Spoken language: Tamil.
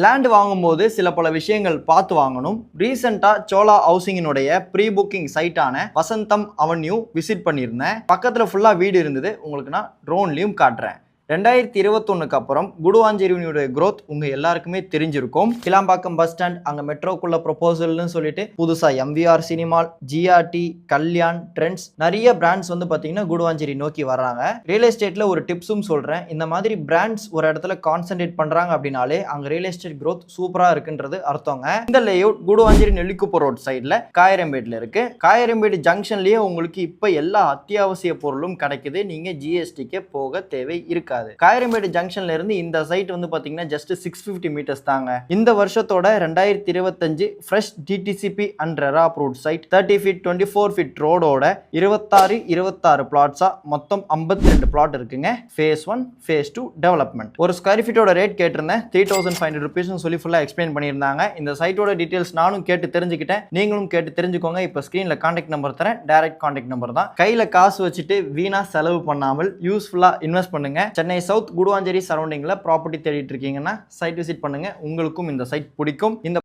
லேண்ட் வாங்கும்போது சில பல விஷயங்கள் பார்த்து வாங்கணும். ரீசெண்டா சோலா ஹவுசிங்கினுடைய ப்ரீ புக்கிங் சைட்டான வசந்தம் அவென்யூ விசிட் பண்ணியிருந்தேன். பக்கத்துல ஃபுல்லா வீடு இருந்தது. உங்களுக்கு நான் ட்ரோன்லயும் காட்டுறேன். 2021க்கு அப்புறம் குடுவாஞ்சேரியினுடைய growth உங்க எல்லாருக்குமே தெரிஞ்சிருக்கும். கிளாம்பாக்கம் பஸ் ஸ்டாண்ட் அங்க மெட்ரோக்குள்ள ப்ரொபோசல்னு சொல்லிட்டு புதுசா MVR சினிமால், GRT, கல்யாண், ட்ரெண்ட்ஸ் நிறைய பிராண்ட்ஸ் வந்து பாத்தீங்கன்னா குடுவாஞ்சேரி நோக்கி வர்றாங்க. ரியல் எஸ்டேட்ல ஒரு டிப்ஸும் சொல்றேன். இந்த மாதிரி பிராண்ட்ஸ் ஒரு இடத்துல கான்சென்ட்ரேட் பண்றாங்க அப்படின்னாலே அங்க ரியல் எஸ்டேட் growth சூப்பரா இருக்குன்றது அர்த்தங்க. இந்த லேஅவுட் குடுவாஞ்சேரி நெல்லிக்குப்பம் ரோட் சைட்ல காயரம்பேட்ல இருக்கு. காயரம்பேடு ஜங்ஷன்லயே உங்களுக்கு இப்ப எல்லா அத்தியாவசிய பொருளும் கிடைக்குது. நீங்க GSTக்கு போக தேவை இருக்காது. காயரம்பேடு ஜங்ஷன்ல இருந்து இந்த சைட் வந்து பாத்தீங்கன்னா ஜஸ்ட் 650 மீட்டர்ஸ் தாங்க. இந்த வருஷத்தோட 2025 fresh DTCP and RERA approved site 30 feet 24 feet ரோடோட 26 பிளாட்ஸா மொத்தம் 52 பிளாட் இருக்குங்க. Phase 1 phase 2 development. ஒரு ஸ்கொயர் ஃபீட்டோட ரேட் கேட்டிருந்தேன். 3500 rupees சொல்லி ஃபுல்லா எக்ஸ்பிளைன் பண்ணியிருந்தாங்க. இந்த சைட்டோட டீடைல்ஸ் நானும் கேட்டு தெரிஞ்சுக்கிட்டேன். நீங்களும் கேட்டு தெரிஞ்சுக்கோங்க. இப்போ ஸ்கிரீன்ல கான்டாக்ட் நம்பர் தரேன். டைரக்ட் கான்டாக்ட் நம்பர் தான். கையில காசு வச்சுட்டு வீணா செலவு பண்ணாமல் யூஸ்ஃபுல்லா இன்வெஸ்ட் பண்ணுங்க. சென்னை சவுத் குடுவாஞ்சேரி சரௌண்டிங்ல ப்ராப்பர்ட்டி தேடிட்டு இருக்கீங்கன்னா சைட் விசிட் பண்ணுங்க. உங்களுக்கும் இந்த சைட் பிடிக்கும். இந்த